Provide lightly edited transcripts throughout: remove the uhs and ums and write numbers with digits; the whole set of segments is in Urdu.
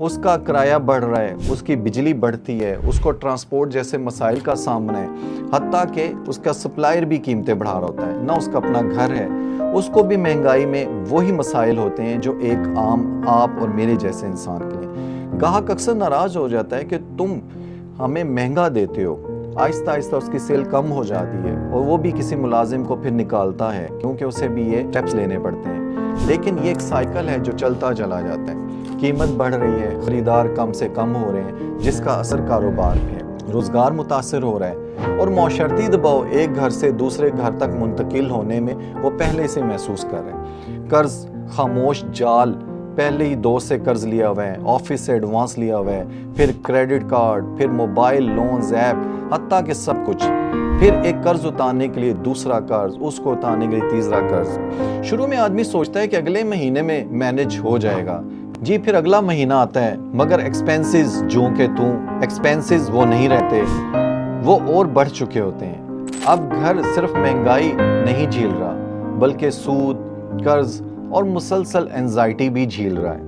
اس کا کرایہ بڑھ رہا ہے، اس کی بجلی بڑھتی ہے، اس کو ٹرانسپورٹ جیسے مسائل کا سامنا ہے، حتیٰ کہ اس کا سپلائر بھی قیمتیں بڑھا رہا ہوتا ہے، نہ اس کا اپنا گھر ہے، اس کو بھی مہنگائی میں وہی مسائل ہوتے ہیں جو ایک عام آپ اور میرے جیسے انسان کے لیے۔ گاہک اکثر ناراض ہو جاتا ہے کہ تم ہمیں مہنگا دیتے ہو، آہستہ آہستہ اس کی سیل کم ہو جاتی ہے اور وہ بھی کسی ملازم کو پھر نکالتا ہے کیونکہ اسے بھی یہ ٹیپس لینے پڑتے ہیں۔ لیکن یہ ایک سائیکل ہے جو چلتا چلا جاتا ہے، قیمت بڑھ رہی ہے، خریدار کم سے کم ہو رہے ہیں، جس کا اثر کاروبار پہ ہے، روزگار متاثر ہو رہا ہے اور معاشرتی دباؤ ایک گھر سے دوسرے گھر تک منتقل ہونے میں وہ پہلے سے محسوس کر رہے ہیں۔ قرض خاموش جال، پہلے ہی دوست سے قرض لیا ہوا ہے، آفس سے ایڈوانس لیا ہوا ہے، پھر کریڈٹ کارڈ، پھر موبائل لونز ایپ، حتیٰ کہ سب کچھ، پھر ایک قرض اتارنے کے لیے دوسرا قرض، اس کو اتارنے کے لیے تیسرا قرض۔ شروع میں آدمی سوچتا ہے کہ اگلے مہینے میں مینج ہو جائے گا، جی پھر اگلا مہینہ آتا ہے مگر ایکسپینسز جو کہ ایکسپینسز وہ نہیں رہتے، وہ اور بڑھ چکے ہوتے ہیں۔ اب گھر صرف مہنگائی نہیں جھیل رہا بلکہ سود، قرض اور مسلسل انزائٹی بھی جھیل رہا ہے۔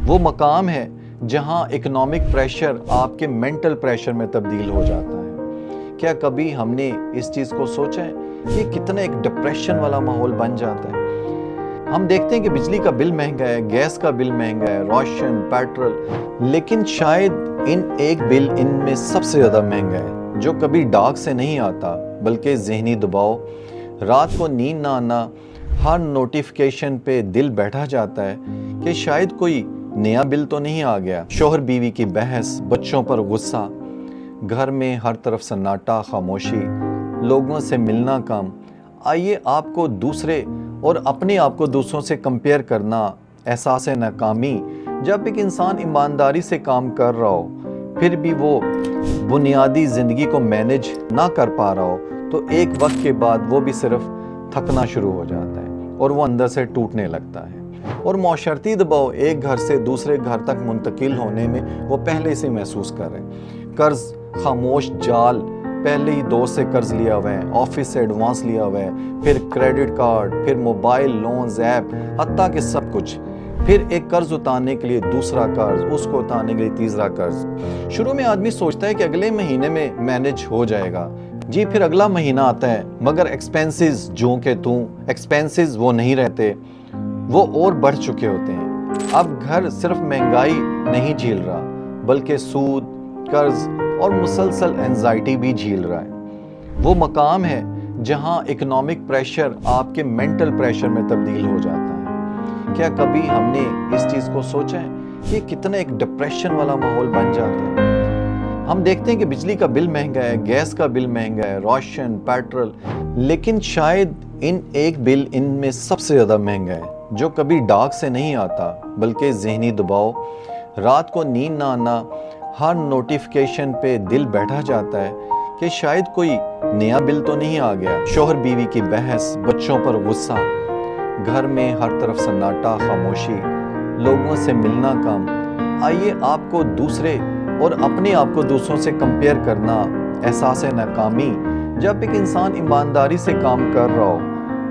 وہ مقام ہے جہاں اکنامک پریشر آپ کے مینٹل پریشر میں تبدیل ہو جاتا ہے۔ کیا کبھی ہم نے اس چیز کو سوچا ہے کہ کتنا ایک ڈپریشن والا ماحول بن جاتا ہے؟ ہم دیکھتے ہیں کہ بجلی کا بل مہنگا ہے، گیس کا بل مہنگا ہے، راشن، پیٹرول، لیکن شاید ایک بل ان میں سب سے زیادہ مہنگا ہے جو کبھی ڈاک سے نہیں آتا بلکہ ذہنی دباؤ، رات کو نیند نہ آنا، ہر نوٹیفیکیشن پہ دل بیٹھا جاتا ہے کہ شاید کوئی نیا بل تو نہیں آ گیا، شوہر بیوی کی بحث، بچوں پر غصہ، گھر میں ہر طرف سناٹا، خاموشی، لوگوں سے ملنا کم۔ آئیے آپ کو دوسرے اور اپنے آپ کو دوسروں سے کمپیئر کرنا، احساس ناکامی، جب ایک انسان ایمانداری سے کام کر رہا ہو پھر بھی وہ بنیادی زندگی کو مینج نہ کر پا رہا ہو تو ایک وقت کے بعد وہ بھی صرف تھکنا شروع ہو جاتا ہے اور وہ اندر سے ٹوٹنے لگتا ہے۔ اور معاشرتی دباؤ ایک گھر سے دوسرے گھر تک منتقل ہونے میں وہ پہلے سے محسوس کر رہے ہیں۔ قرض خاموش جال، پہلے ہی دوست سے قرض لیا ہوا ہے، آفس سے ایڈوانس لیا ہوا ہے، پھر کریڈٹ کارڈ، پھر موبائل لونز ایپ، حتیٰ کہ سب کچھ، پھر ایک قرض اتارنے کے لیے دوسرا قرض، اس کو اتارنے کے لیے تیسرا قرض۔ شروع میں آدمی سوچتا ہے کہ اگلے مہینے میں مینج ہو جائے گا، جی پھر اگلا مہینہ آتا ہے مگر ایکسپینسز جو کہ ایکسپینسز وہ نہیں رہتے، وہ اور بڑھ چکے ہوتے ہیں۔ اب گھر صرف مہنگائی نہیں جھیل رہا بلکہ سود، قرض اور مسلسل انزائٹی بھی جھیل رہا ہے۔ وہ مقام ہے جہاں اکنامک پریشر آپ کے مینٹل پریشر میں تبدیل ہو جاتا ہے۔ کیا کبھی ہم نے اس چیز کو سوچا ہے کہ کتنا ایک ڈپریشن والا ماحول بن جاتا ہے؟ ہم دیکھتے ہیں کہ بجلی کا بل مہنگا ہے، گیس کا بل مہنگا ہے، راشن، پیٹرول، لیکن شاید ایک بل ان میں سب سے زیادہ مہنگا ہے جو کبھی ڈاک سے نہیں آتا بلکہ ذہنی دباؤ، رات کو نیند نہ آنا، ہر نوٹیفیکیشن پہ دل بیٹھا جاتا ہے کہ شاید کوئی نیا بل تو نہیں آ گیا، شوہر بیوی کی بحث، بچوں پر غصہ، گھر میں ہر طرف سناٹا، خاموشی، لوگوں سے ملنا کم۔ آئیے آپ کو دوسرے اور اپنے آپ کو دوسروں سے کمپیئر کرنا، احساس ناکامی، جب ایک انسان ایمانداری سے کام کر رہا ہو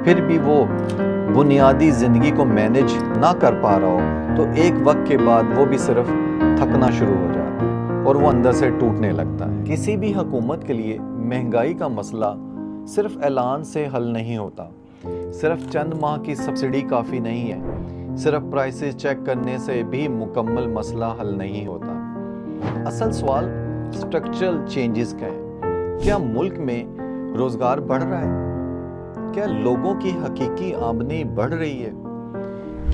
پھر بھی وہ بنیادی زندگی کو مینج نہ کر پا رہا ہو تو ایک وقت کے بعد وہ بھی صرف تھکنا شروع ہو جاتا ہے اور وہ اندر سے ٹوٹنے لگتا ہے۔ کسی بھی حکومت کے لیے مہنگائی کا مسئلہ صرف اعلان سے حل نہیں ہوتا، صرف چند ماہ کی سبسڈی کافی نہیں ہے، صرف پرائسز چیک کرنے سے بھی مکمل مسئلہ حل نہیں ہوتا۔ اصل سوال سٹرکچرل چینجز کا ہے۔ کیا ملک میں روزگار بڑھ رہا ہے؟ کیا لوگوں کی حقیقی آمدنی بڑھ رہی ہے؟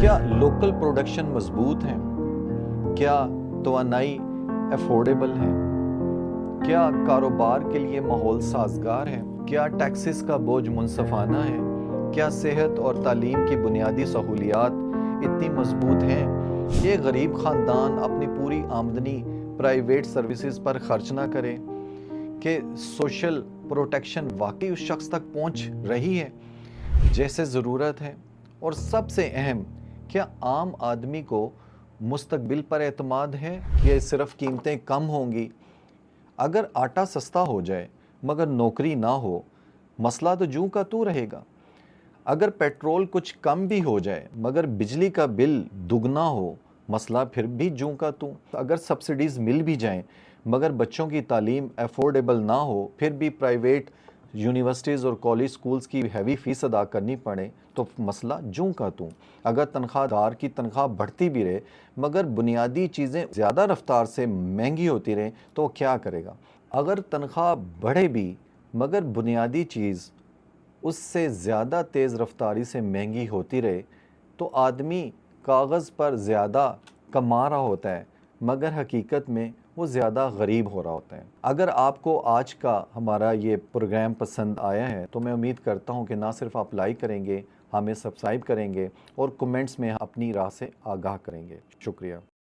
کیا لوکل پروڈکشن مضبوط ہے؟ کیا توانائی افورڈیبل ہے؟ کیا کاروبار کے لیے ماحول سازگار ہے؟ کیا ٹیکسز کا بوجھ منصفانہ ہے؟ کیا صحت اور تعلیم کی بنیادی سہولیات اتنی مضبوط ہیں کہ غریب خاندان اپنی پوری آمدنی پرائیویٹ سروسز پر خرچ نہ کرے؟ کہ سوشل پروٹیکشن واقعی اس شخص تک پہنچ رہی ہے جیسے ضرورت ہے؟ اور سب سے اہم، کیا عام آدمی کو مستقبل پر اعتماد ہے کہ صرف قیمتیں کم ہوں گی؟ اگر آٹا سستا ہو جائے مگر نوکری نہ ہو، مسئلہ تو جوں کا تو رہے گا۔ اگر پیٹرول کچھ کم بھی ہو جائے مگر بجلی کا بل دگنا ہو، مسئلہ پھر بھی جوں کا توں۔ اگر سبسڈیز مل بھی جائیں مگر بچوں کی تعلیم افورڈیبل نہ ہو، پھر بھی پرائیویٹ یونیورسٹیز اور کالج سکولز کی ہیوی فیس ادا کرنی پڑے تو مسئلہ جوں کا توں۔ اگر تنخواہ دار کی تنخواہ بڑھتی بھی رہے مگر بنیادی چیزیں زیادہ رفتار سے مہنگی ہوتی رہیں تو وہ کیا کرے گا؟ اگر تنخواہ بڑھے بھی مگر بنیادی چیز اس سے زیادہ تیز رفتاری سے مہنگی ہوتی رہے تو آدمی کاغذ پر زیادہ کما رہا ہوتا ہے مگر حقیقت میں وہ زیادہ غریب ہو رہا ہوتا ہے۔ اگر آپ کو آج کا ہمارا یہ پروگرام پسند آیا ہے تو میں امید کرتا ہوں کہ نہ صرف آپ لائک کریں گے، ہمیں سبسکرائب کریں گے اور کمنٹس میں اپنی راہ سے آگاہ کریں گے۔ شکریہ۔